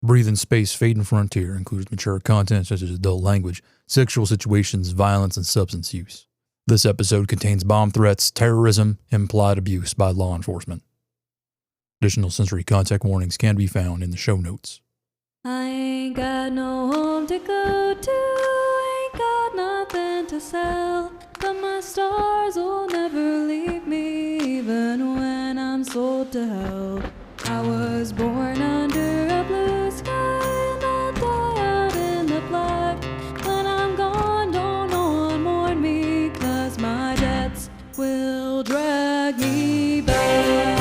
Breathing Space Fading Frontier includes mature content such as adult language, sexual situations, violence, and substance use. This episode contains bomb threats, terrorism, implied abuse by law enforcement. Additional sensory contact warnings can be found in the show notes. I ain't got no home to go to, ain't got nothing to sell, but my stars will never leave me even when I'm sold to hell. I was born under a blue sky and I'll die out in the black. When I'm gone, don't no one mourn me, 'cause my debts will drag me back.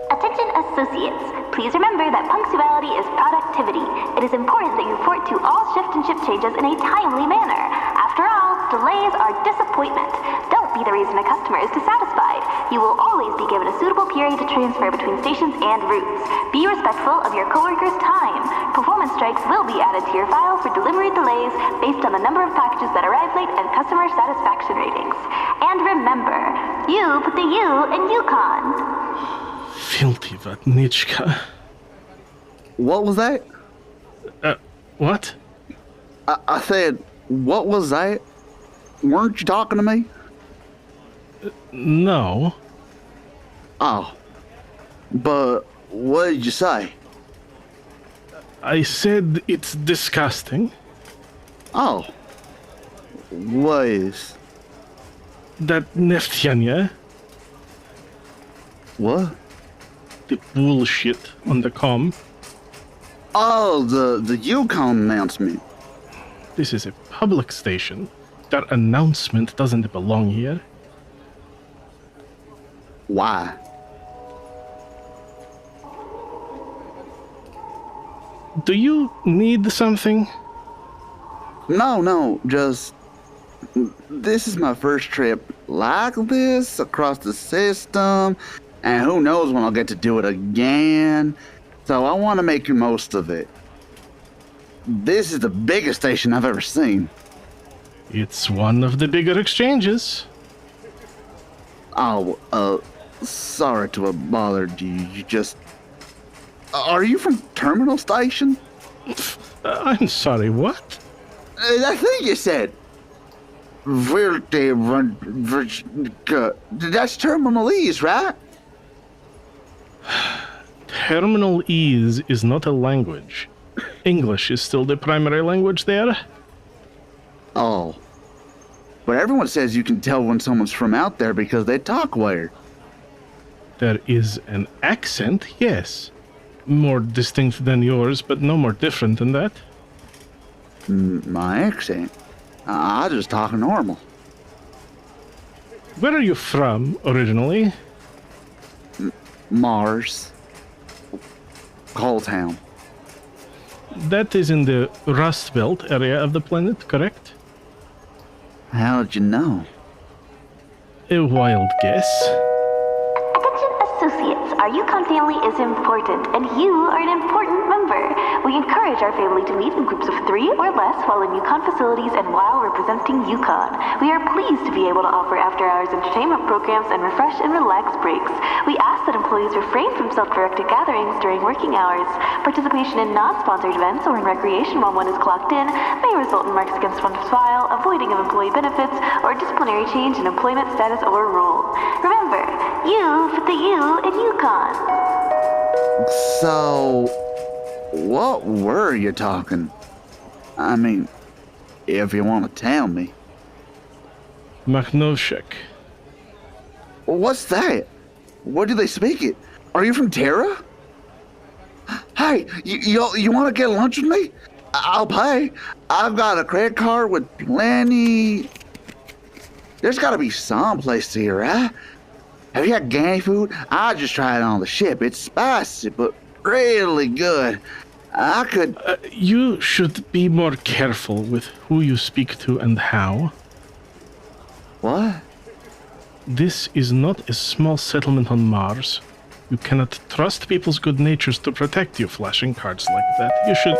Attention associates, please remember that punctuality is productivity. It is important that you report to all shift and ship changes in a timely manner. After all, delays are disappointment. Don't be the reason a customer is dissatisfied. You will always be given a suitable period to transfer between stations and routes. Be respectful of your coworkers' time. Performance strikes will be added to your file for delivery delays based on the number of packages that arrive late and customer satisfaction ratings. And remember, you put the U in YuKon. Filthy Vatnichka. What was that? What? I said, what was that? Weren't you talking to me? No. Oh. But what did you say? I said it's disgusting. Oh. What is? That Neftchanya, What? the bullshit on the comm. Oh, the YuKon announcement. This is a public station. That announcement doesn't belong here. Why? Do you need something? No, just... This is my first trip like this across the system, and who knows when I'll get to do it again. So I want to make the most of it. This is the biggest station I've ever seen. It's one of the bigger exchanges. Oh, sorry to have bothered you. You just... Are you from Terminal Station? I'm sorry, what? I think you said... That's Terminal E's, right? Terminal Ease is not a language. English is still the primary language there. Oh. But everyone says you can tell when someone's from out there because they talk weird. There is an accent, yes. More distinct than yours, but no more different than that. My accent? I just talk normal. Where are you from, originally? Mars. Coal Town. That is in the Rust Belt area of the planet, correct? How did you know? A wild guess. Attention associates, our YuKon family is important, and you are an important member. We encourage our family to meet in groups of 3 or less while in YuKon facilities and while representing YuKon. We are pleased to be able to offer after-hours entertainment programs and refresh and relax breaks. We ask that employees refrain from self-directed gatherings during working hours. Participation in non-sponsored events or in recreation while one is clocked in may result in marks against one's file, avoiding of employee benefits, or disciplinary change in employment status or role. Remember, you put the U in YuKon. So, what were you talking? I mean, if you want to tell me. Makhnovshchina. What's that? What do they speak it? Are you from Terra? Hey, you want to get lunch with me? I'll pay. I've got a credit card with plenty. There's got to be some place here, right? Have you got gang food? I just tried it on the ship. It's spicy, but really good. I could... You should be more careful with who you speak to and how. What? This is not a small settlement on Mars. You cannot trust people's good natures to protect you, flashing cards like that. You should...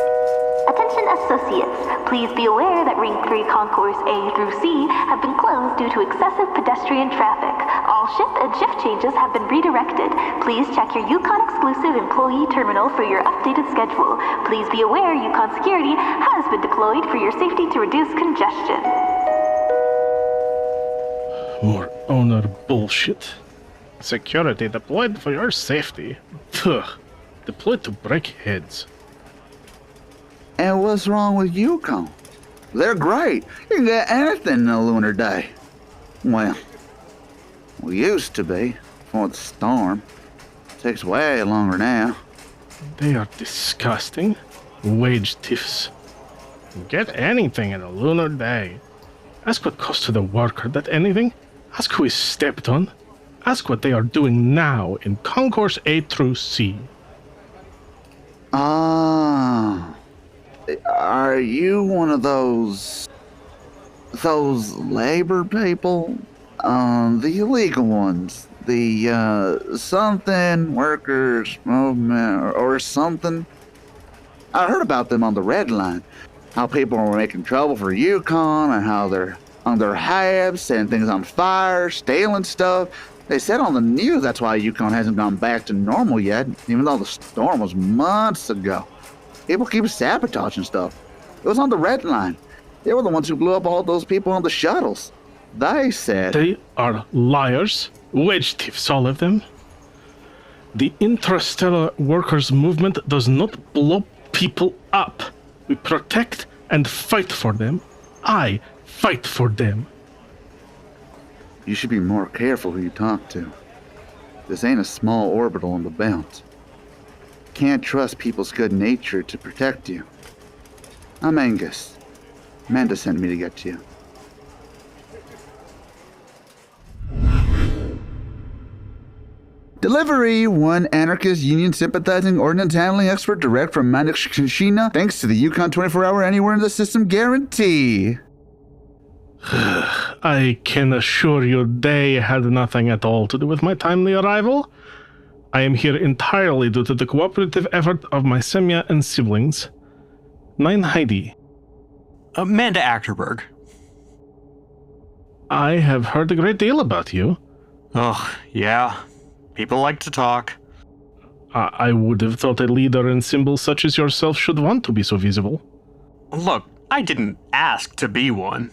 Attention Associates, please be aware that Ring 3 Concourse A through C have been closed due to excessive pedestrian traffic. All ship and shift changes have been redirected. Please check your YuKon exclusive employee terminal for your updated schedule. Please be aware YuKon security has been deployed for your safety to reduce congestion. More owner bullshit. Security deployed for your safety. Pugh. Deployed to break heads. And what's wrong with YuKon? They're great. You can get anything in a lunar day. Well, we used to be, before the storm. Takes way longer now. They are disgusting. Wage thieves. Get anything in a lunar day. Ask what cost to the worker that anything. Ask who is stepped on. Ask what they are doing now in Concourse A through C. Ah. Are you one of those labor people? The illegal ones. The, something workers movement or something? I heard about them on the Red Line. How people were making trouble for YuKon and how they're on their habs, setting things on fire, stealing stuff. They said on the news that's why YuKon hasn't gone back to normal yet, even though the storm was months ago. People keep sabotaging stuff. It was on the Red Line. They were the ones who blew up all those people on the shuttles. They said... They are liars. Wage thieves, all of them. The Intrastellar Workers Movement does not blow people up. We protect and fight for them. I fight for them. You should be more careful who you talk to. This ain't a small orbital on the belt. Can't trust people's good nature to protect you. I'm Angus. Manda sent me to get you. Delivery, one anarchist, union-sympathizing, ordnance handling expert direct from Makhnovshchina, thanks to the YuKon 24-hour anywhere in the system guarantee. I can assure you they had nothing at all to do with my timely arrival. I am here entirely due to the cooperative effort of my Semya and siblings. 9 Haidee. Manda Acterburg. I have heard a great deal about you. Oh, yeah. People like to talk. I would have thought a leader and symbol such as yourself should want to be so visible. Look, I didn't ask to be one.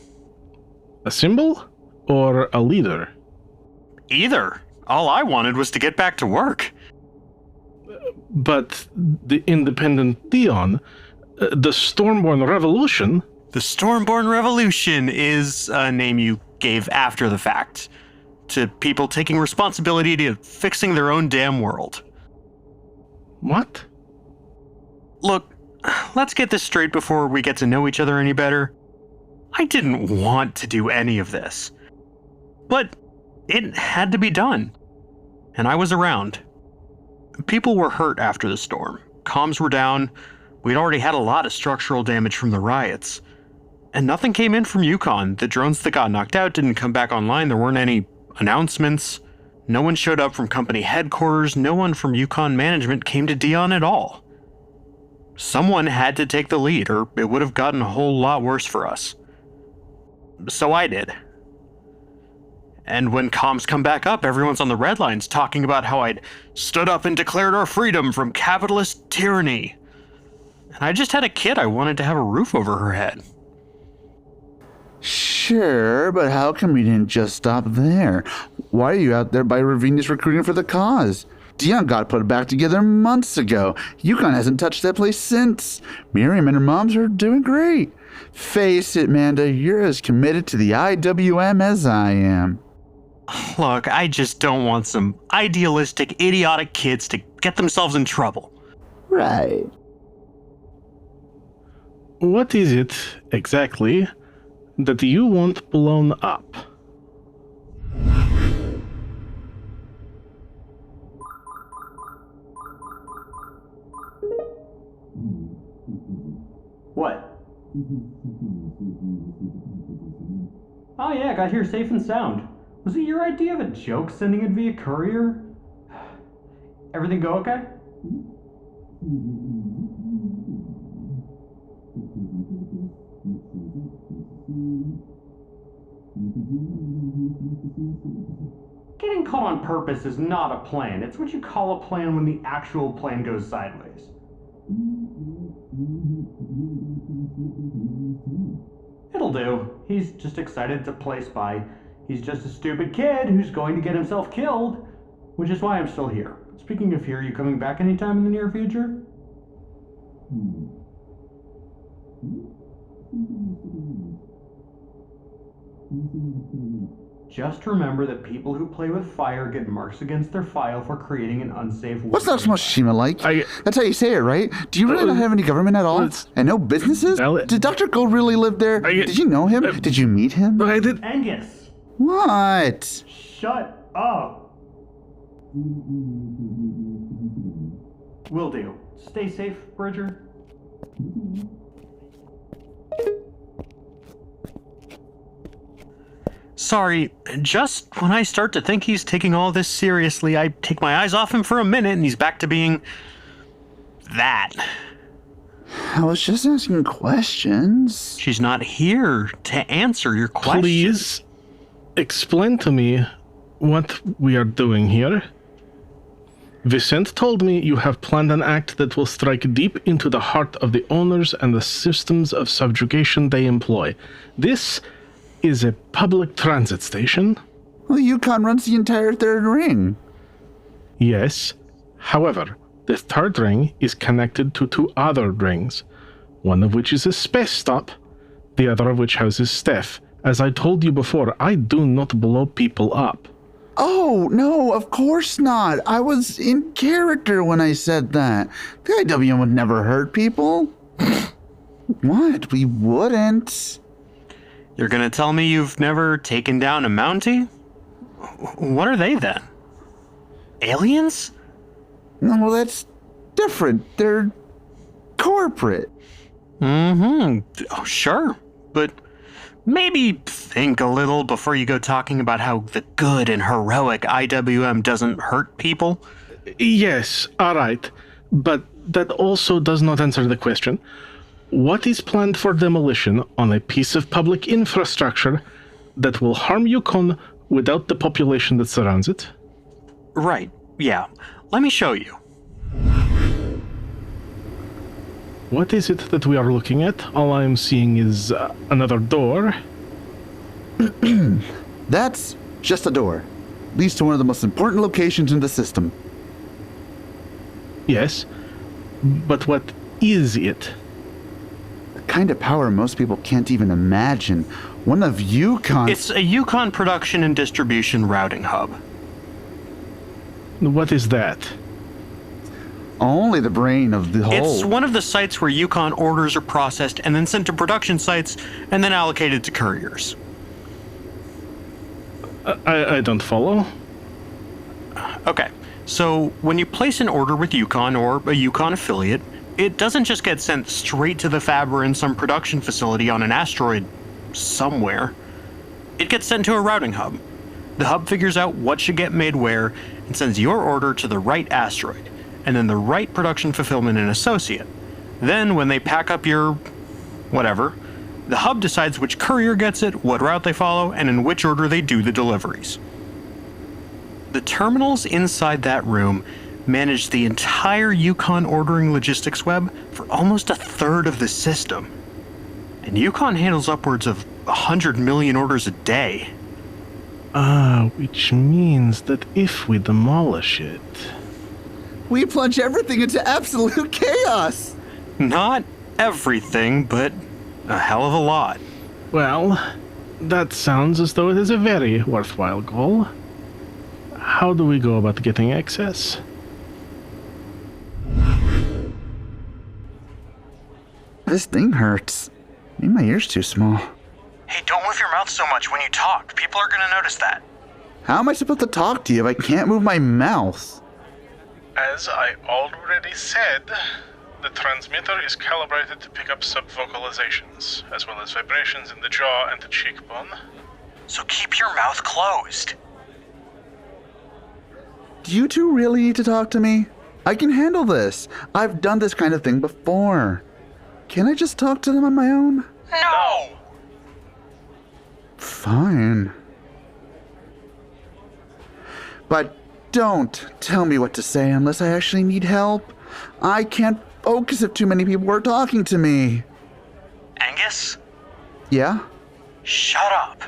A symbol? Or a leader? Either. All I wanted was to get back to work. But the independent Dion, the Stormborn Revolution... The Stormborn Revolution is a name you gave after the fact. To people taking responsibility to fixing their own damn world. What? Look, let's get this straight before we get to know each other any better. I didn't want to do any of this. But it had to be done. And I was around. People were hurt after the storm. Comms were down. We'd already had a lot of structural damage from the riots. And nothing came in from YuKon. The drones that got knocked out didn't come back online. There weren't any announcements. No one showed up from company headquarters. No one from YuKon management came to Dion at all. Someone had to take the lead, or it would have gotten a whole lot worse for us. So I did. And when comms come back up, everyone's on the red lines talking about how I'd stood up and declared our freedom from capitalist tyranny. And I just had a kid I wanted to have a roof over her head. Sure, but how come you didn't just stop there? Why are you out there by Ravinius recruiting for the cause? Dion got put back together months ago. YuKon hasn't touched that place since. Miriam and her moms are doing great. Face it, Manda, you're as committed to the IWM as I am. Look, I just don't want some idealistic, idiotic kids to get themselves in trouble. Right. What is it, exactly, that you want blown up? What? Oh yeah, got here safe and sound. Was it your idea of a joke sending it via courier? Everything go okay? Getting caught on purpose is not a plan. It's what you call a plan when the actual plan goes sideways. It'll do. He's just excited to play spy. He's just a stupid kid who's going to get himself killed, which is why I'm still here. Speaking of here, are you coming back anytime in the near future? Just remember that people who play with fire get marks against their file for creating an unsafe... What's Makhnovshchina like? That's how you say it, right? Do you really not have any government at all? And no businesses? Did Dr. Gold really live there? Did you know him? Did you meet him? I did. Angus! What? Shut up! Will do. Stay safe, Bridger. Sorry, just when I start to think he's taking all this seriously, I take my eyes off him for a minute and he's back to being... that. I was just asking questions. She's not here to answer your questions. Please explain to me what we are doing here. Vicente told me you have planned an act that will strike deep into the heart of the owners and the systems of subjugation they employ. This is a public transit station. Well, YuKon runs the entire third ring. Yes. However, the third ring is connected to two other rings, one of which is a space stop, the other of which houses Steph. As I told you before, I do not blow people up. Oh, no, of course not. I was in character when I said that. The IWM would never hurt people. What? We wouldn't. You're gonna tell me you've never taken down a Mountie? What are they then? Aliens? No, that's different. They're corporate. Oh, sure. But maybe think a little before you go talking about how the good and heroic IWM doesn't hurt people. Yes, all right. But that also does not answer the question. What is planned for demolition on a piece of public infrastructure that will harm YuKon without the population that surrounds it? Right, yeah. Let me show you. What is it that we are looking at? All I am seeing is another door. That's just a door. Leads to one of the most important locations in the system. Yes, but what is it? The kind of power most people can't even imagine. One of YuKon... It's a YuKon production and distribution routing hub. What is that? Only the brain of the whole. It's one of the sites where YuKon orders are processed and then sent to production sites and then allocated to couriers. I don't follow. Okay, so when you place an order with YuKon or a YuKon affiliate, it doesn't just get sent straight to the fab or in some production facility on an asteroid somewhere. It gets sent to a routing hub. The hub figures out what should get made where and sends your order to the right asteroid, and then the right production fulfillment and associate. Then when they pack up your whatever, the hub decides which courier gets it, what route they follow, and in which order they do the deliveries. The terminals inside that room manage the entire YuKon ordering logistics web for almost a third of the system. And YuKon handles upwards of 100 million orders a day. Which means that if we demolish it... We plunge everything into absolute chaos! Not everything, but a hell of a lot. Well, that sounds as though it is a very worthwhile goal. How do we go about getting access? This thing hurts. Maybe my ear's too small. Hey, don't move your mouth so much when you talk. People are gonna notice that. How am I supposed to talk to you if I can't move my mouth? As I already said, the transmitter is calibrated to pick up subvocalizations, as well as vibrations in the jaw and the cheekbone. So keep your mouth closed. Do you two really need to talk to me? I can handle this. I've done this kind of thing before. Can I just talk to them on my own? No! fine. But don't tell me what to say unless I actually need help. I can't focus if too many people are talking to me. Angus? Yeah? Shut up.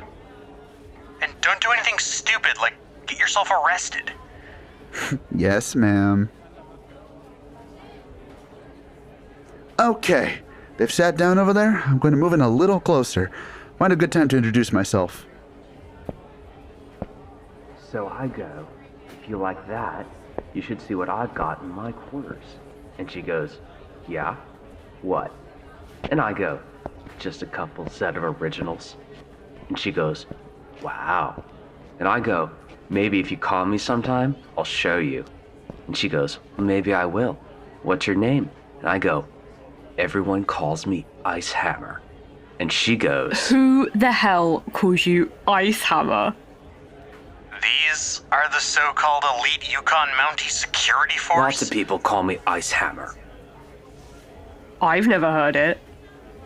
And don't do anything stupid, like get yourself arrested. Yes, ma'am. Okay, they've sat down over there. I'm going to move in a little closer. Find a good time to introduce myself. So I go, if you like that, you should see what I've got in my quarters. And she goes, yeah? What? And I go, just a couple set of originals. And she goes, wow. And I go, maybe if you call me sometime, I'll show you. And she goes, maybe I will. What's your name? And I go, everyone calls me Ice Hammer. And she goes, Who the hell calls you Ice Hammer? These are the so-called elite YuKon Mountie security force? lots of people call me Ice Hammer. I've never heard it.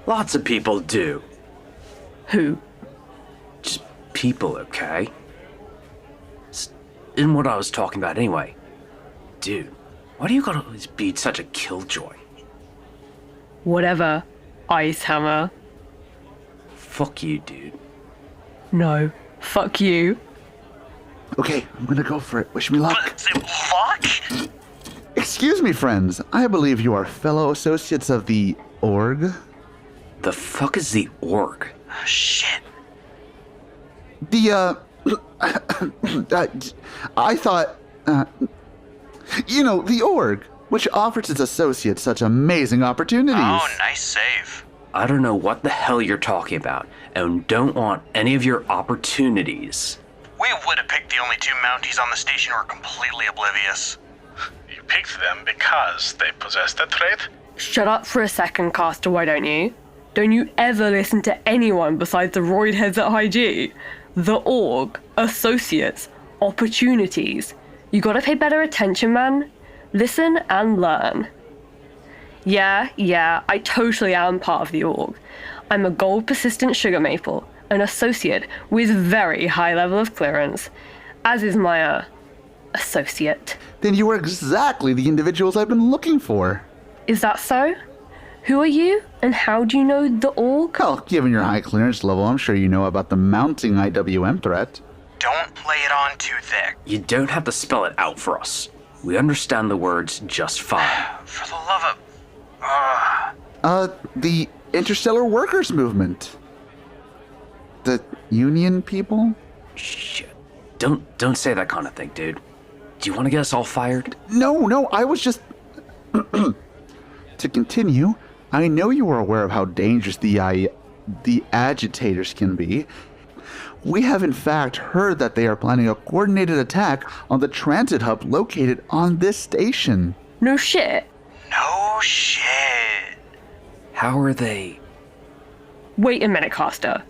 Lots of people do. Who? Just people, okay? Isn't what I was talking about anyway. Dude, why do you gotta always be such a killjoy? Whatever, Ice Hammer. Fuck you, dude. No, fuck you. Okay, I'm gonna go for it. Wish me luck. Fuck? Excuse me, friends. I believe you are fellow associates of the org. The fuck is the org? Shit. The, I thought, the org, which offers its associates such amazing opportunities. Oh, nice save. I don't know what the hell you're talking about, and don't want any of your opportunities. We would have picked the only two Mounties on the station who are completely oblivious. You picked them because they possess that trait? Shut up for a second, Castor, why don't you? Don't you ever listen to anyone besides the roid heads at Haidee? The org, associates, opportunities. You gotta pay better attention, man. Listen and learn. Yeah, I totally am part of the org. I'm a gold persistent sugar maple, an associate with very high level of clearance, as is my, associate. Then you are exactly the individuals I've been looking for. Is that so? Who are you, and how do you know the org? Well, given your high clearance level, I'm sure you know about the mounting IWM threat. Don't lay it on too thick. You don't have to spell it out for us. We understand the words just fine. For the love of... The Intrastellar Workers Movement. The union people? Shit. Don't say that kind of thing, dude. Do you want to get us all fired? No, I was just... To continue, I know you are aware of how dangerous the agitators can be. We have in fact heard that they are planning a coordinated attack on the transit hub located on this station. No shit. No shit. How are they? Wait a minute, Castor.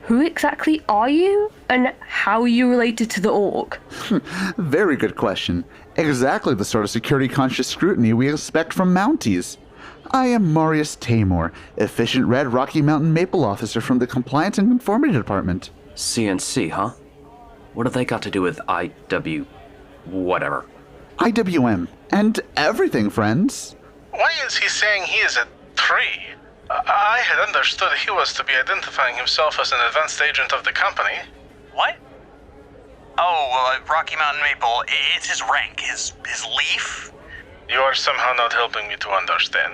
Who exactly are you, and how are you related to the org? Very good question. Exactly the sort of security-conscious scrutiny we expect from Mounties. I am Marius Tamor, efficient Red Rocky Mountain Maple Officer from the Compliance and Conformity Department. CNC, huh? What have they got to do with whatever? IWM. And everything, friends. Why is he saying he is a 3? I had understood he was to be identifying himself as an advanced agent of the company. What? Oh, Rocky Mountain Maple, it's his rank, his leaf? You are somehow not helping me to understand.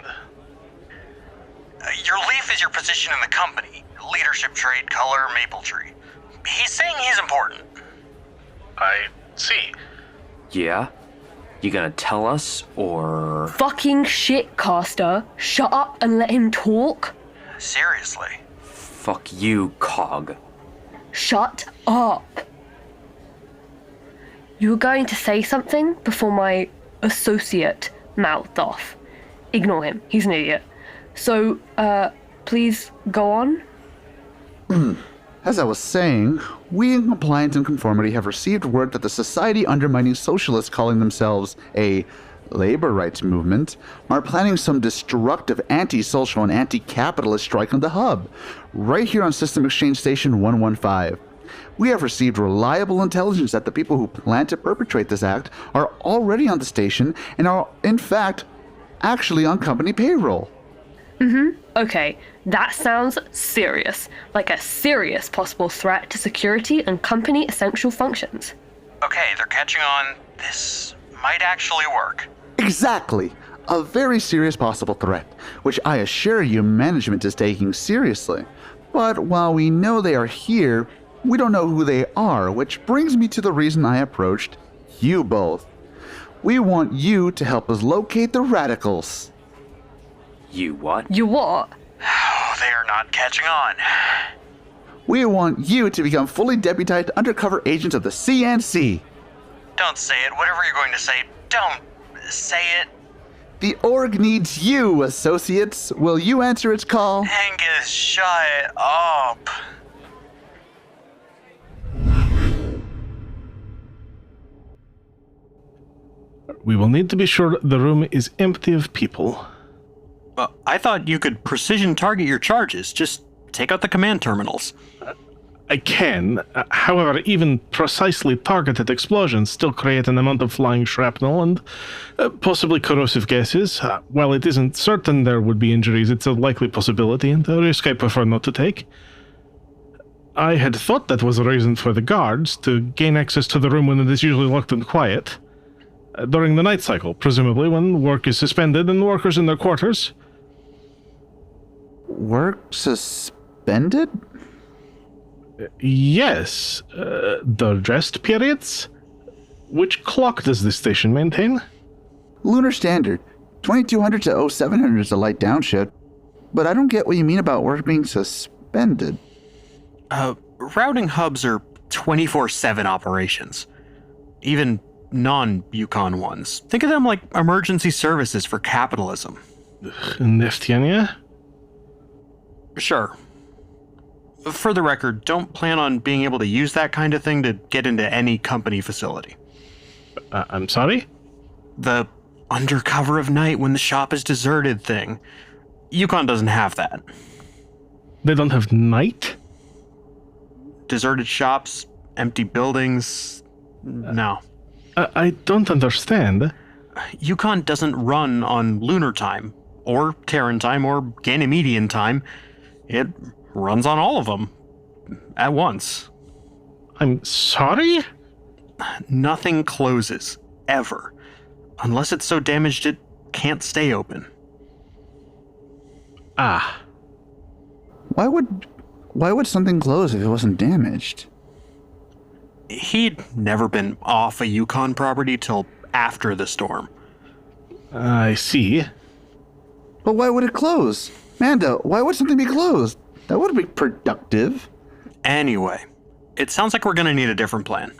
Your leaf is your position in the company. Leadership trait, color, maple tree. He's saying he's important. I see. Yeah? You gonna tell us, or...? Fucking shit, Castor. Shut up and let him talk. Seriously. Fuck you, Cogg. Shut up. You were going to say something before my associate mouthed off. Ignore him. He's an idiot. So, please go on. As I was saying, we in Compliance and Conformity have received word that the society undermining socialists calling themselves a labor rights movement, are planning some destructive anti-social and anti-capitalist strike on the hub, right here on System Exchange Station 115. We have received reliable intelligence that the people who plan to perpetrate this act are already on the station and are, in fact, actually on company payroll. Okay, that sounds serious. Like a serious possible threat to security and company essential functions. Okay, they're catching on. This might actually work. Exactly. A very serious possible threat, which I assure you management is taking seriously. But while we know they are here, we don't know who they are, which brings me to the reason I approached you both. We want you to help us locate the radicals. You what? You what? Oh, they are not catching on. We want you to become fully deputized undercover agents of the CNC. Don't say it. Whatever you're going to say, don't say it. The org needs you, associates. Will you answer its call? Angus, shut up. We will need to be sure the room is empty of people. I thought you could precision target your charges. Just take out the command terminals. I can. However, even precisely targeted explosions still create an amount of flying shrapnel and possibly corrosive gases. While it isn't certain there would be injuries, it's a likely possibility and a risk I prefer not to take. I had thought that was a reason for the guards to gain access to the room when it is usually locked and quiet. During the night cycle, presumably when work is suspended and workers in their quarters. Work suspended? Yes. The rest periods? Which clock does this station maintain? Lunar Standard. 2200 to 0700 is a light downshift. But I don't get what you mean about work being suspended. Routing hubs are 24/7 operations. Even non-YuKon ones. Think of them like emergency services for capitalism. Neftiania? Sure. For the record, don't plan on being able to use that kind of thing to get into any company facility. I'm sorry? The under cover of night when the shop is deserted thing. YuKon doesn't have that. They don't have night? Deserted shops, empty buildings. No. I don't understand. YuKon doesn't run on lunar time, or Terran time, or Ganymedian time. It runs on all of them at once. I'm sorry? Nothing closes, ever. Unless it's so damaged it can't stay open. Ah. Why would something close if it wasn't damaged? He'd never been off a YuKon property till after the storm. I see. But why would it close? Manda, why would something be closed? That would be productive. Anyway, it sounds like we're gonna need a different plan.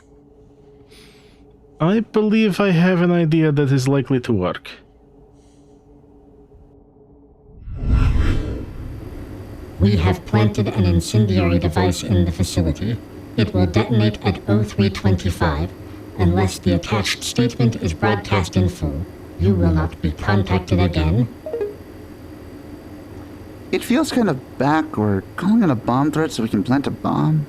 I believe I have an idea that is likely to work. We have planted an incendiary device in the facility. It will detonate at 0325 unless the attached statement is broadcast in full. You will not be contacted again. It feels kind of backward, calling in a bomb threat so we can plant a bomb.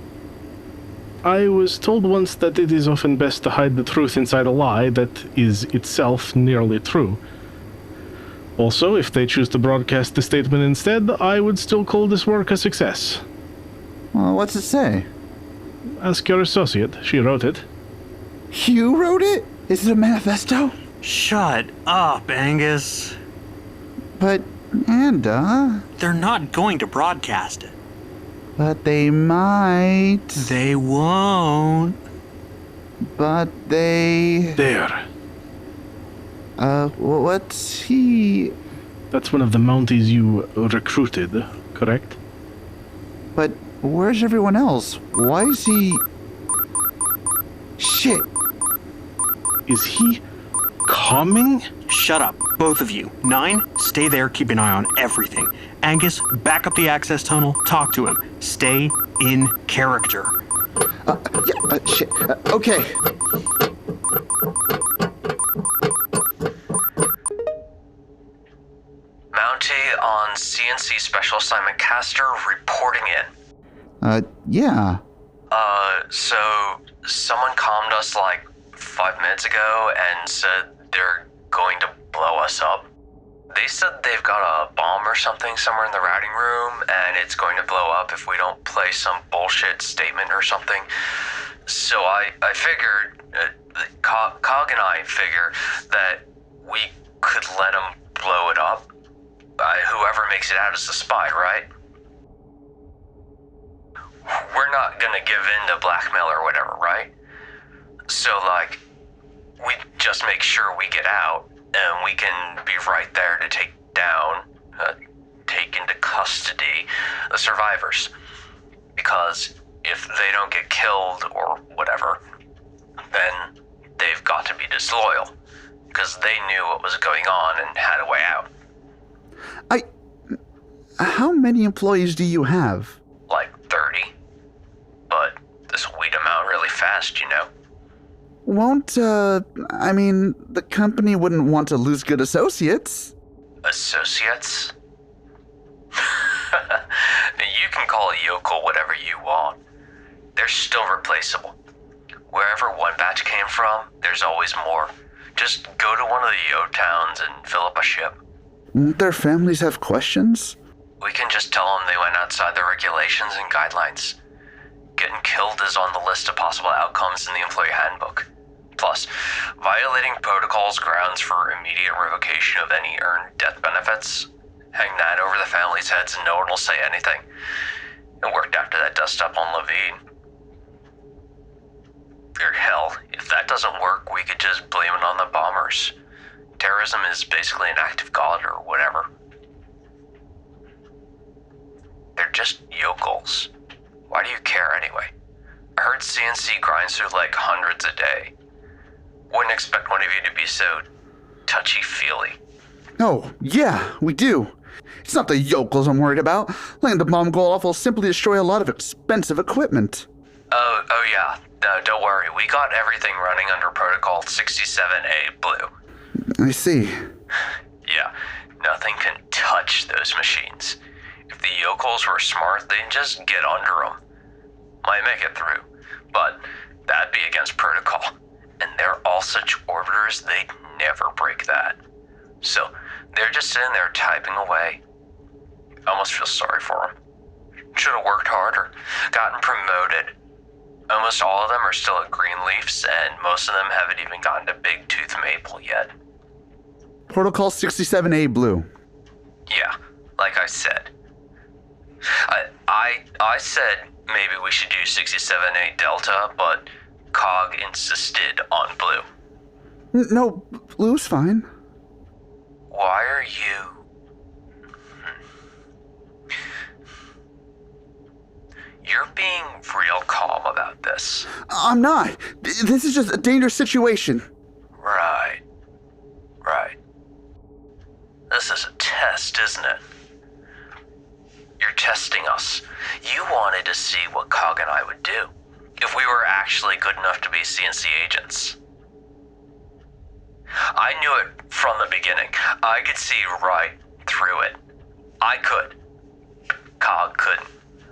I was told once that it is often best to hide the truth inside a lie that is itself nearly true. Also, if they choose to broadcast the statement instead, I would still call this work a success. Well, what's it say? Ask your associate. She wrote it. You wrote it? Is it a manifesto? Shut up, Angus. But, Manda... They're not going to broadcast it. But they might. They won't. But they... There. What's he... That's one of the Mounties you recruited, correct? But where's everyone else? Why is he... Shit. Is he coming? Shut up, both of you. 9, stay there, keep an eye on everything. Angus, back up the access tunnel, talk to him. Stay in character. Shit. Okay. Special Assignment Castor reporting in. Yeah. So someone calmed us like 5 minutes ago and said they're going to blow us up. They said they've got a bomb or something somewhere in the routing room, and it's going to blow up if we don't play some bullshit statement or something. So I figured, Cogg and I figure that we could let them blow it up. Whoever makes it out is the spy, right? We're not gonna give in to blackmail or whatever, right? So, like, we just make sure we get out, and we can be right there to take into custody the survivors. Because if they don't get killed or whatever, then they've got to be disloyal. Because they knew what was going on and had a way out. How many employees do you have? Like 30. But this weed them out really fast, you know? The company wouldn't want to lose good associates. Associates? You can call a yokel whatever you want. They're still replaceable. Wherever one batch came from, there's always more. Just go to one of the Yo towns and fill up a ship. Won't their families have questions? We can just tell them they went outside the regulations and guidelines. Getting killed is on the list of possible outcomes in the employee handbook. Plus, violating protocols grounds for immediate revocation of any earned death benefits. Hang that over the families' heads and no one will say anything. It worked after that dust up on Levine. Or hell, if that doesn't work, we could just blame it on the bombers. Terrorism is basically an act of God or whatever. They're just yokels. Why do you care anyway? I heard CNC grinds through like hundreds a day. Wouldn't expect one of you to be so touchy-feely. Oh, yeah, we do. It's not the yokels I'm worried about. Letting the bomb go off will simply destroy a lot of expensive equipment. Oh yeah. No, don't worry. We got everything running under Protocol 67A Blue. I see. Yeah, nothing can touch those machines. If the yokels were smart, they'd just get under them. Might make it through, but that'd be against protocol. And they're all such orbiters, they'd never break that. So, they're just sitting there typing away. I almost feel sorry for them. Should've worked harder, gotten promoted. Almost all of them are still at Greenleafs, and most of them haven't even gotten to Big Tooth Maple yet. Protocol 67A Blue. Yeah, like I said. I said maybe we should do 67A Delta, but Cogg insisted on Blue. No, Blue's fine. Why are you... You're being real calm about this. I'm not. This is just a dangerous situation. Right. This is a test, isn't it? You're testing us. You wanted to see what Cogg and I would do, if we were actually good enough to be CNC agents. I knew it from the beginning. I could see right through it. I could. Cogg couldn't.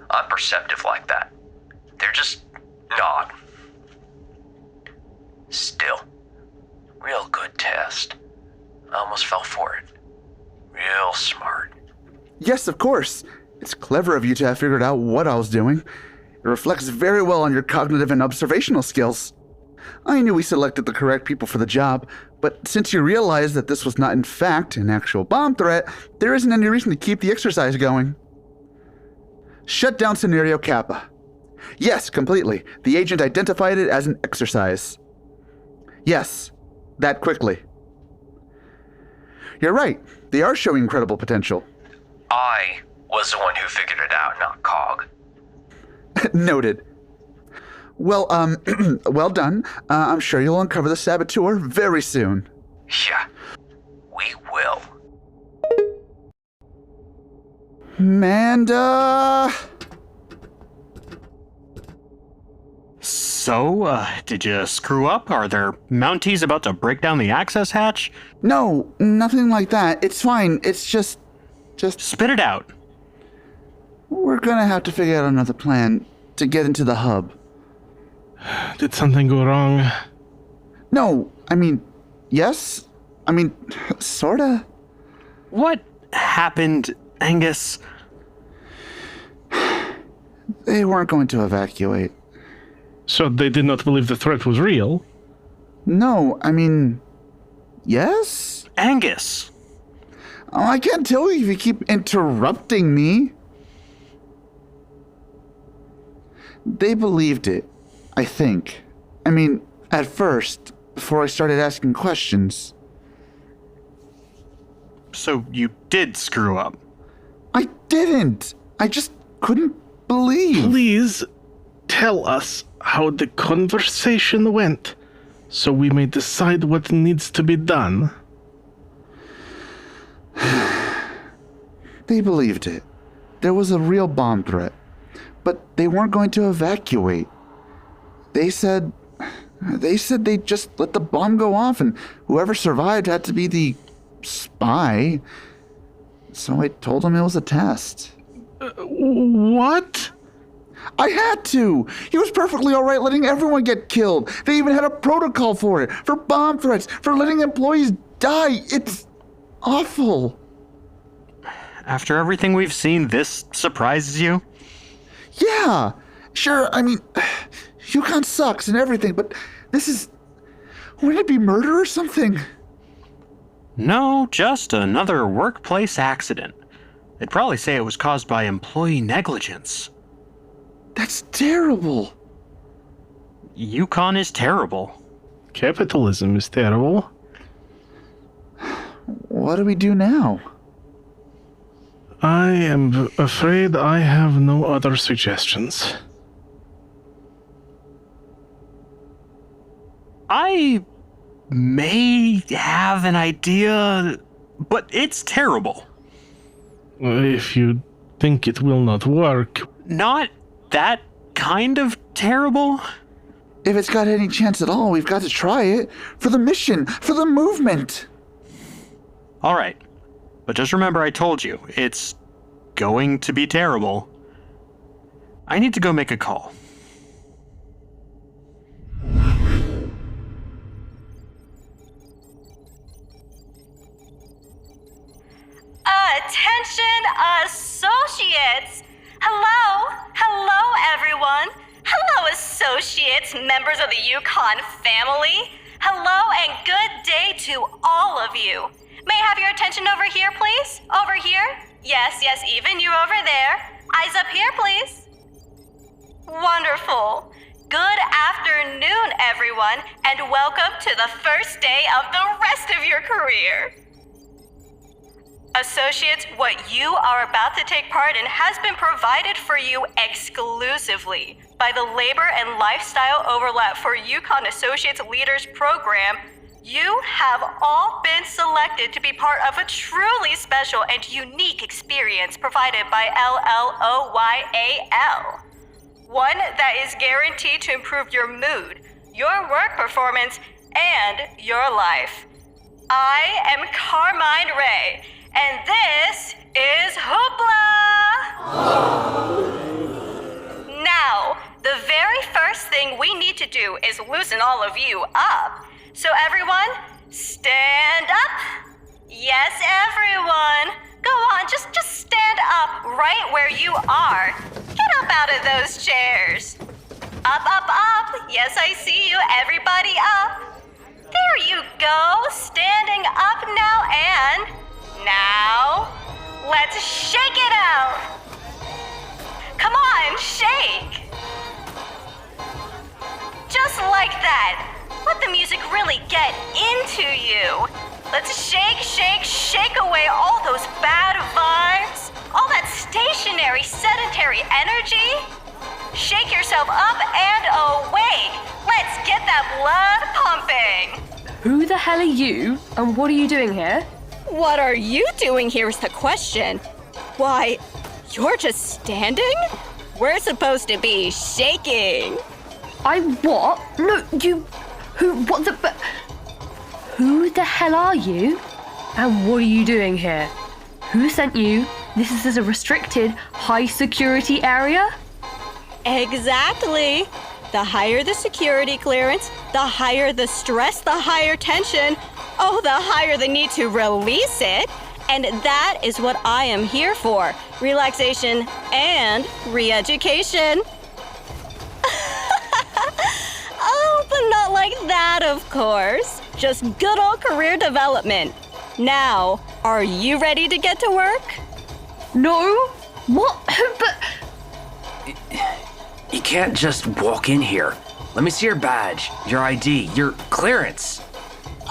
I'm perceptive like that. They're just not. Still, real good test. I almost fell for it. Real smart. Yes, of course. It's clever of you to have figured out what I was doing. It reflects very well on your cognitive and observational skills. I knew we selected the correct people for the job, but since you realized that this was not in fact an actual bomb threat, there isn't any reason to keep the exercise going. Shutdown scenario Kappa. Yes, completely. The agent identified it as an exercise. Yes, that quickly. You're right. They are showing incredible potential. I was the one who figured it out, not Cogg. Noted. Well, well done. I'm sure you'll uncover the saboteur very soon. Yeah, we will. Manda! So, did you screw up? Are there Mounties about to break down the access hatch? No, nothing like that. It's fine. It's just... Spit it out. We're gonna have to figure out another plan to get into the hub. Did something go wrong? No, I mean, yes. I mean, sorta. What happened, Angus? They weren't going to evacuate. So they did not believe the threat was real? No, I mean, yes? Angus! Oh, I can't tell you if you keep interrupting me. They believed it, I think. I mean, at first, before I started asking questions. So you did screw up? I didn't. I just couldn't believe. Please tell us how the conversation went, so we may decide what needs to be done. They believed it. There was a real bomb threat, but they weren't going to evacuate. They said they'd just let the bomb go off, and whoever survived had to be the spy. So I told them it was a test. What? I had to. He was perfectly all right letting everyone get killed. They even had a protocol for it, for bomb threats, for letting employees die. It's awful. After everything we've seen, this surprises you? Yeah, sure, I mean, YuKon sucks and everything, but this is... Wouldn't it be murder or something? No, just another workplace accident. They'd probably say it was caused by employee negligence. That's terrible. YuKon is terrible. Capitalism is terrible. What do we do now? I am afraid I have no other suggestions. I may have an idea, but it's terrible. If you think it will not work... Not that kind of terrible? If it's got any chance at all, we've got to try it. For the mission, for the movement. All right. But just remember I told you, it's going to be terrible. I need to go make a call. Attention, associates! Hello everyone! Hello, associates, members of the YuKon family! Hello and good day to all of you! May I have your attention over here, please? Over here? Yes, even you over there. Eyes up here, please. Wonderful. Good afternoon, everyone, and welcome to the first day of the rest of your career. Associates, what you are about to take part in has been provided for you exclusively by the Labor and Lifestyle Overlap for YuKon Associates Leaders Program. You have all been selected to be part of a truly special and unique experience provided by LLOYAL. One that is guaranteed to improve your mood, your work performance, and your life. I am Carmine Rey, and this is Hoopla! Now, the very first thing we need to do is loosen all of you up. So everyone, stand up. Yes, everyone. Go on, just stand up right where you are. Get up out of those chairs. Up. Yes, I see you. Everybody up. There you go. Standing up now and... Now, let's shake it out. Come on, shake. Just like that. Let the music really get into you. Let's shake away all those bad vibes, all that stationary, sedentary energy. Shake yourself up and awake. Let's get that blood pumping. Who the hell are you, and what are you doing here? What are you doing here is the question. Why, you're just standing? We're supposed to be shaking. I what? No, you... Who the hell are you? And what are you doing here? Who sent you? This is a restricted, high-security area? Exactly. The higher the security clearance, the higher the stress, the higher tension, the higher the need to release it. And that is what I am here for. Relaxation and re-education. But not like that, of course. Just good old career development. Now, are you ready to get to work? No? What? But... You can't just walk in here. Let me see your badge, your ID, your clearance.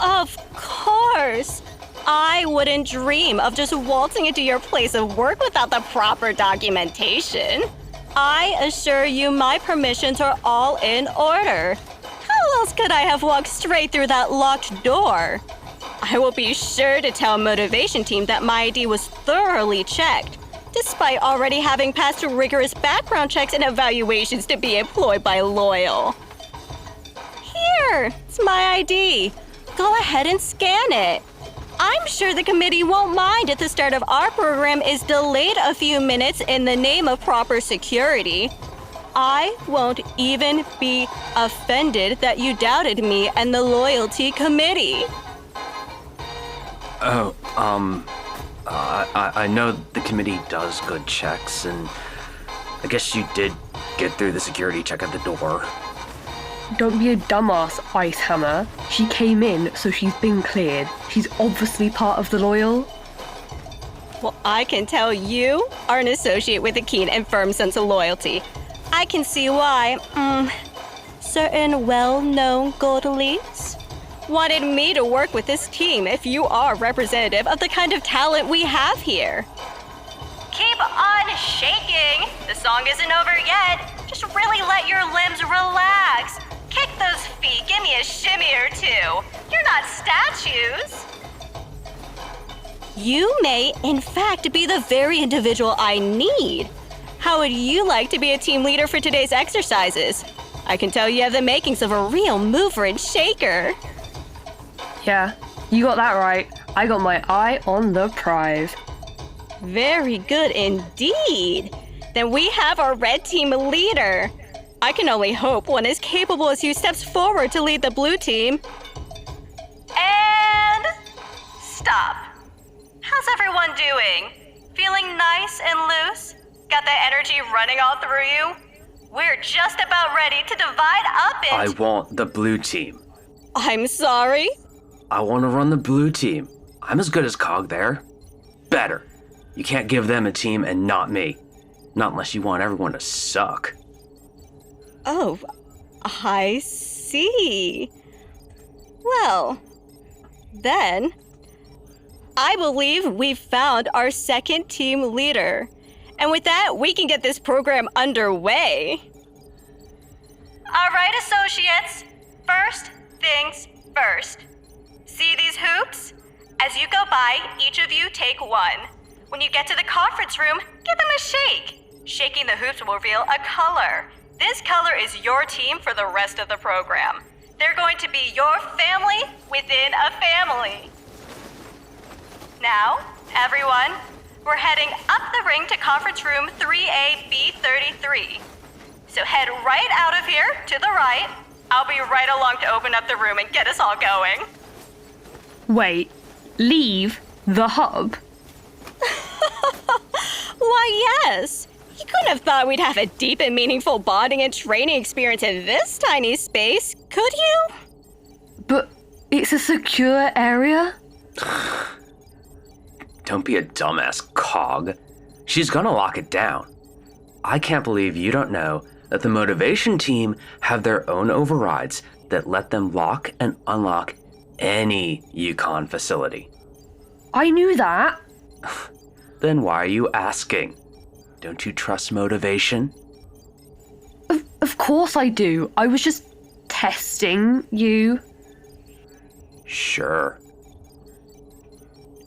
Of course. I wouldn't dream of just waltzing into your place of work without the proper documentation. I assure you my permissions are all in order. How else could I have walked straight through that locked door? I will be sure to tell Motivation Team that my ID was thoroughly checked, despite already having passed rigorous background checks and evaluations to be employed by Loyal. Here, it's my ID. Go ahead and scan it. I'm sure the committee won't mind if the start of our program is delayed a few minutes in the name of proper security. I won't even be offended that you doubted me and the loyalty committee. I know the committee does good checks, and I guess you did get through the security check at the door. Don't be a dumbass, Icehammer. She came in, so she's been cleared. She's obviously part of the Loyal. Well, I can tell you are an associate with a keen and firm sense of loyalty. I can see why, certain well-known Godelies wanted me to work with this team if you are representative of the kind of talent we have here. Keep on shaking. The song isn't over yet. Just really let your limbs relax. Kick those feet. Give me a shimmy or two. You're not statues. You may, in fact, be the very individual I need. How would you like to be a team leader for today's exercises? I can tell you have the makings of a real mover and shaker. Yeah, you got that right. I got my eye on the prize. Very good indeed. Then we have our red team leader. I can only hope one as capable as you steps forward to lead the blue team. And stop. How's everyone doing? Feeling nice and loose? Got the energy running all through you? We're just about ready to divide up into... I want the blue team. I'm sorry? I want to run the blue team. I'm as good as Cogg there. Better. You can't give them a team and not me. Not unless you want everyone to suck. Oh, I see. Well, then, I believe we've found our second team leader. And with that, we can get this program underway. All right, associates. First things first. See these hoops? As you go by, each of you take one. When you get to the conference room, give them a shake. Shaking the hoops will reveal a color. This color is your team for the rest of the program. They're going to be your family within a family. Now, everyone, we're heading up the ring to conference room 3A-B33. So head right out of here to the right. I'll be right along to open up the room and get us all going. Wait, leave the hub? Why, yes. You couldn't have thought we'd have a deep and meaningful bonding and training experience in this tiny space, could you? But it's a secure area? Don't be a dumbass, Cogg. She's gonna lock it down. I can't believe you don't know that the Motivation Team have their own overrides that let them lock and unlock any YuKon facility. I knew that. Then why are you asking? Don't you trust Motivation? Of course I do. I was just testing you. Sure.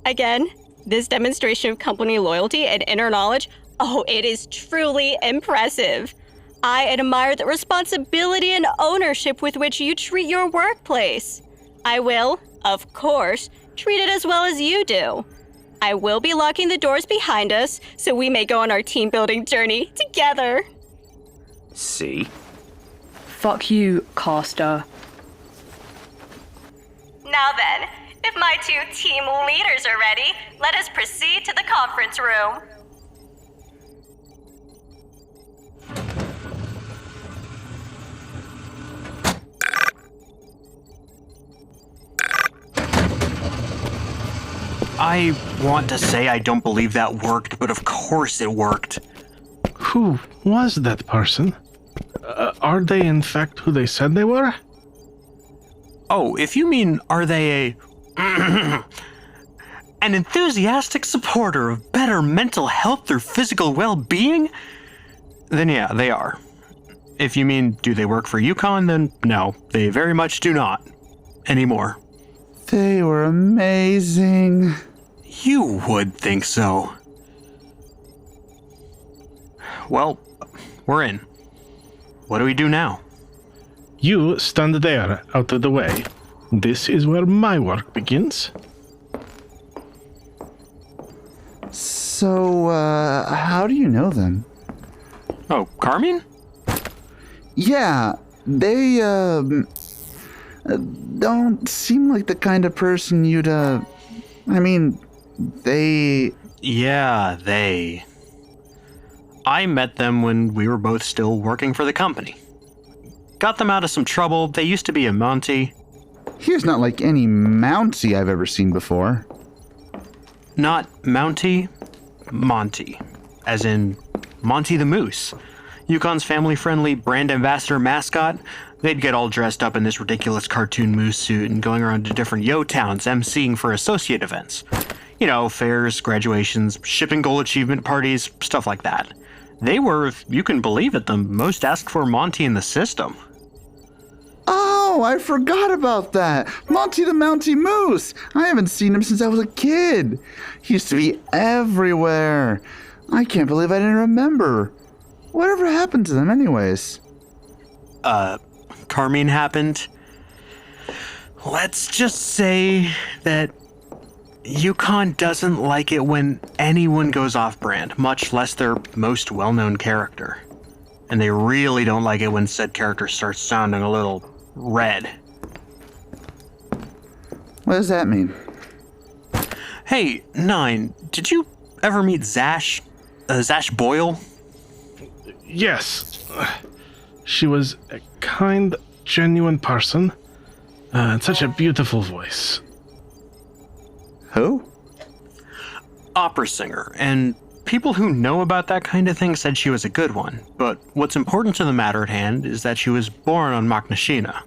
Again, this demonstration of company loyalty and inner knowledge, it is truly impressive. I admire the responsibility and ownership with which you treat your workplace. I will, of course, treat it as well as you do. I will be locking the doors behind us so we may go on our team-building journey together. See? Fuck you, Castor. Now then, if my two team leaders are ready, let us proceed to the conference room. I want to say I don't believe that worked, but of course it worked. Who was that person? Are they in fact who they said they were? Oh, if you mean, are they an enthusiastic supporter of better mental health through physical well-being? Then yeah, they are. If you mean, do they work for YuKon, then no, they very much do not. Anymore. They were amazing. You would think so. Well, we're in. What do we do now? You stand there, out of the way. This is where my work begins. So, how do you know them? Oh, Carmine? Yeah, they, don't seem like the kind of person you'd, they... Yeah, they. I met them when we were both still working for the company. Got them out of some trouble. They used to be a Monty. He's not like any Mountie I've ever seen before. Not Mounty, Monty. As in Monty the Moose. YuKon's family-friendly brand ambassador mascot. They'd get all dressed up in this ridiculous cartoon moose suit and going around to different yo-towns emceeing for associate events. You know, fairs, graduations, shipping goal achievement parties, stuff like that. They were, if you can believe it, the most asked for Monty in the system. Oh, I forgot about that. Monty the Mountie Moose. I haven't seen him since I was a kid. He used to be everywhere. I can't believe I didn't remember. Whatever happened to them anyways? Carmine happened. Let's just say that YuKon doesn't like it when anyone goes off-brand, much less their most well-known character. And they really don't like it when said character starts sounding a little red. What does that mean? Hey, Nine, did you ever meet Zash? Zash Boyle? Yes. She was a kind, genuine person. And such a beautiful voice. Who? Opera singer, and people who know about that kind of thing said she was a good one. But what's important to the matter at hand is that she was born on Makhnovshchina.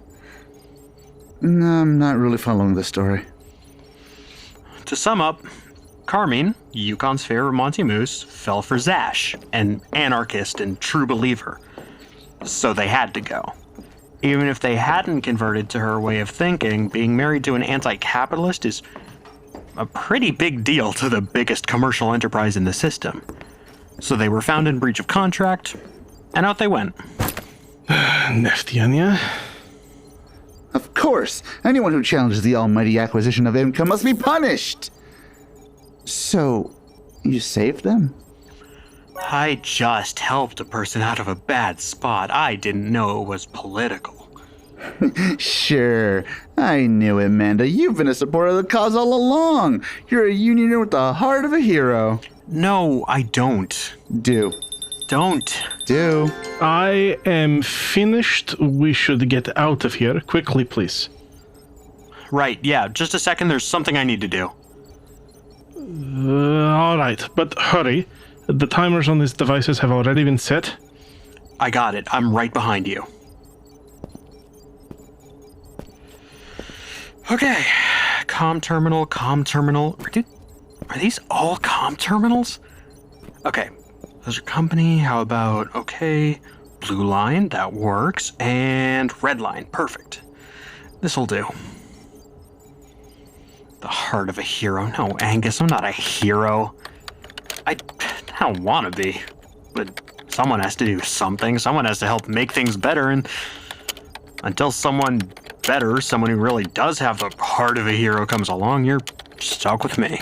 No, I'm not really following the story. To sum up, Carmine, YuKon's favorite Monty Moose, fell for Zash, an anarchist and true believer. So they had to go. Even if they hadn't converted to her way of thinking, being married to an anti-capitalist is a pretty big deal to the biggest commercial enterprise in the system. So they were found in breach of contract, and out they went. Neftiania? Of course! Anyone who challenges the almighty acquisition of income must be punished! So, you saved them? I just helped a person out of a bad spot. I didn't know it was political. Sure. I knew it, Manda. You've been a supporter of the cause all along. You're a unioner with the heart of a hero. No, I don't. Do. Don't. Do. I am finished. We should get out of here. Quickly, please. Right, yeah. Just a second. There's something I need to do. All right, but hurry. The timers on these devices have already been set. I got it. I'm right behind you. Okay. Comm terminal, comm terminal. Dude, are these all comm terminals? Okay. Those are company. How about, okay, blue line, that works, and red line, perfect. This'll do. The heart of a hero. No, Angus, I'm not a hero. I don't want to be, but someone has to do something. Someone has to help make things better, and until someone better, someone who really does have the heart of a hero comes along, you're stuck with me.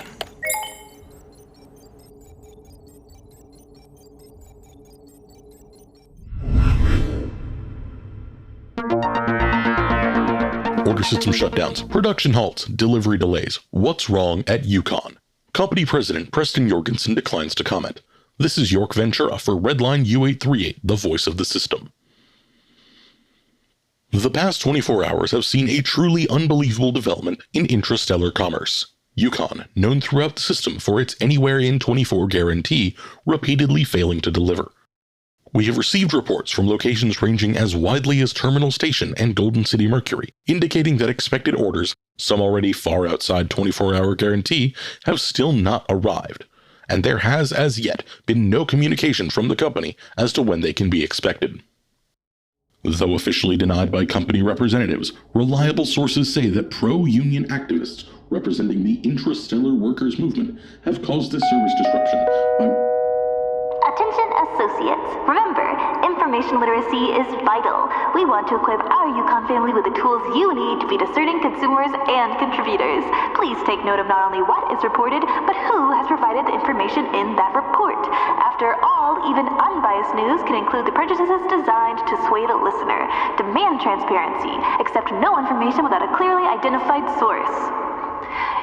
system shutdowns, production halts, delivery delays. What's wrong at YuKon? Company President Preston Jorgensen declines to comment. This is York Ventura for Redline U838, the voice of the system. The past 24 hours have seen a truly unbelievable development in intrastellar commerce. YuKon, known throughout the system for its anywhere in 24 guarantee, repeatedly failing to deliver. We have received reports from locations ranging as widely as Terminal Station and Golden City Mercury, indicating that expected orders, some already far outside 24-hour guarantee, have still not arrived, and there has as yet been no communication from the company as to when they can be expected. Though officially denied by company representatives, reliable sources say that pro-union activists representing the Intrastellar Workers Movement have caused this service disruption by... Attention associates. Remember, information literacy is vital. We want to equip our YuKon family with the tools you need to be discerning consumers and contributors. Please take note of not only what is reported, but who has provided the information in that report. After all, even unbiased news can include the prejudices designed to sway the listener. Demand transparency. Accept no information without a clearly identified source.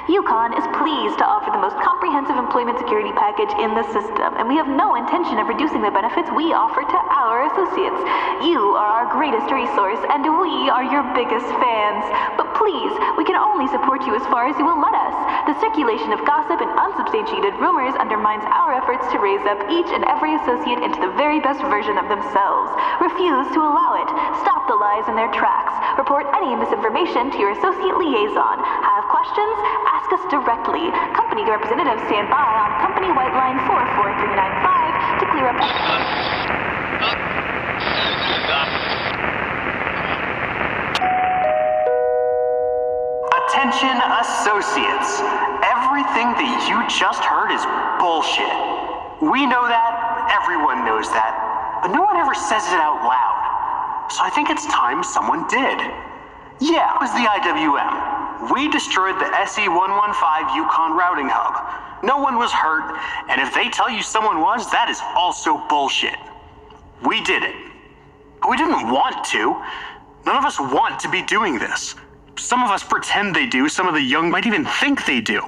YuKon is pleased to offer the most comprehensive employment security package in the system, and we have no intention of reducing the benefits we offer to our associates. You are our greatest resource, and we are your biggest fans. But please, we can only support you as far as you will let us. The circulation of gossip and unsubstantiated rumors undermines our efforts to raise up each and every associate into the very best version of themselves. Refuse to allow it. Stop the lies in their tracks. Report any misinformation to your associate liaison. Have questions? Ask us directly. Company representatives stand by on Company White Line 44395 to clear up... Attention associates. Everything that you just heard is bullshit. We know that, everyone knows that, but no one ever says it out loud. So I think it's time someone did. Yeah, it was the IWM. We destroyed the SE115 YuKon routing hub. No one was hurt, and if they tell you someone was, that is also bullshit. We did it. But we didn't want to. None of us want to be doing this. Some of us pretend they do, some of the young might even think they do.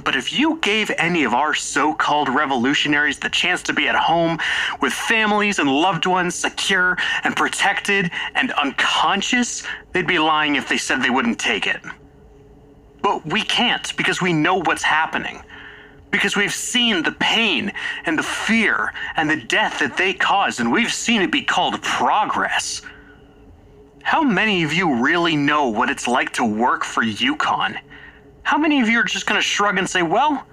But if you gave any of our so-called revolutionaries the chance to be at home with families and loved ones secure and protected and unconscious, they'd be lying if they said they wouldn't take it. But we can't, because we know what's happening. Because we've seen the pain and the fear and the death that they cause, and we've seen it be called progress. How many of you really know what it's like to work for YuKon? How many of you are just going to shrug and say, well,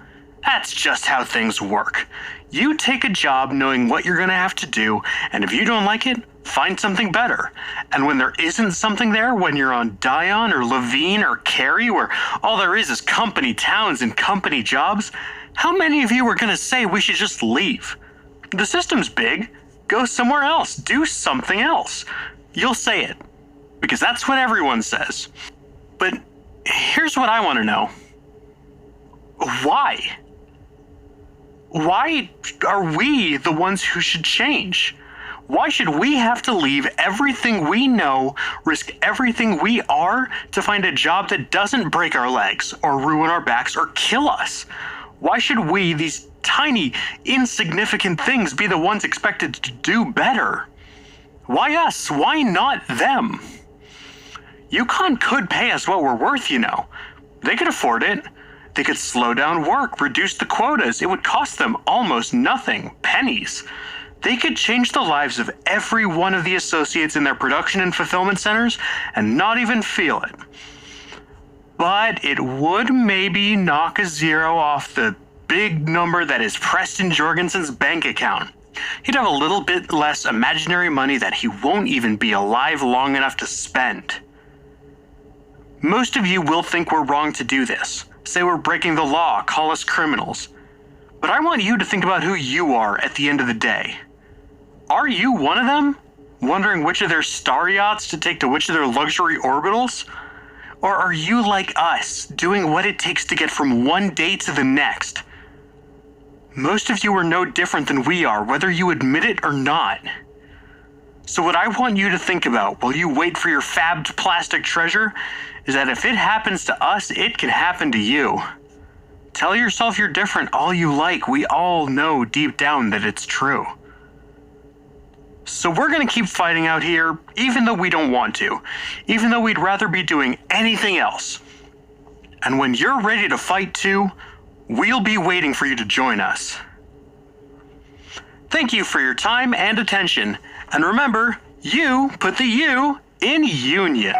that's just how things work. You take a job knowing what you're going to have to do, and if you don't like it, find something better. And when there isn't something there, when you're on Dion or Levine or Carey, where all there is company towns and company jobs, how many of you are going to say we should just leave? The system's big. Go somewhere else. Do something else. You'll say it, because that's what everyone says. But here's what I want to know. Why? Why are we the ones who should change? Why should we have to leave everything we know, risk everything we are, to find a job that doesn't break our legs or ruin our backs or kill us? Why should we, these tiny, insignificant things, be the ones expected to do better? Why us? Why not them? YuKon could pay us what we're worth, you know. They could afford it. They could slow down work, reduce the quotas. It would cost them almost nothing, pennies. They could change the lives of every one of the associates in their production and fulfillment centers and not even feel it. But it would maybe knock a zero off the big number that is Preston Jorgensen's bank account. He'd have a little bit less imaginary money that he won't even be alive long enough to spend. Most of you will think we're wrong to do this. Say we're breaking the law, call us criminals. But I want you to think about who you are at the end of the day. Are you one of them? Wondering which of their star yachts to take to which of their luxury orbitals? Or are you like us, doing what it takes to get from one day to the next? Most of you are no different than we are, whether you admit it or not. So what I want you to think about while you wait for your fabbed plastic treasure is that if it happens to us, it can happen to you. Tell yourself you're different all you like. We all know deep down that it's true. So we're gonna keep fighting out here, even though we don't want to, even though we'd rather be doing anything else. And when you're ready to fight too, we'll be waiting for you to join us. Thank you for your time and attention. And remember, you put the U in union.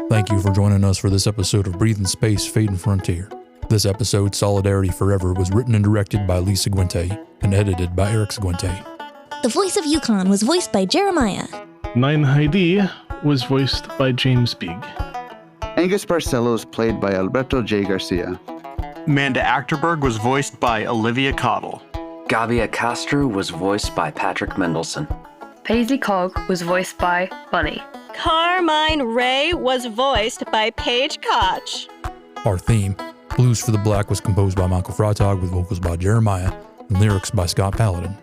Thank you for joining us for this episode of Breathe in Space, Fade and Frontier. This episode, Solidarity Forever, was written and directed by Lisa Guente and edited by Eric Guente. The voice of YuKon was voiced by Jeremiah. Haidee was voiced by James Big. Angus Barcelo is played by Alberto J. Garcia. Manda Acterburg was voiced by Olivia Cottle. Gabija Castor was voiced by Patrick Mendleson. Paysley Cogg was voiced by Bunny. Carmine Rey was voiced by Paige Koch. Our theme, Blues for the Black, was composed by Michael Freitag with vocals by Jeremiah and lyrics by Scott Paladin.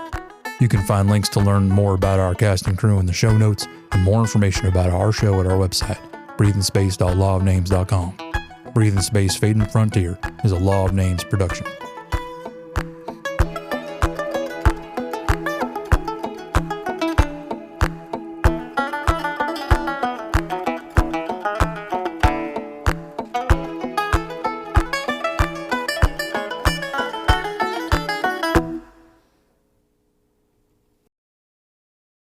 You can find links to learn more about our cast and crew in the show notes and more information about our show at our website, breatheinspace.lawofnames.com. Breathe in Space, Fade and Frontier is a Law of Names production.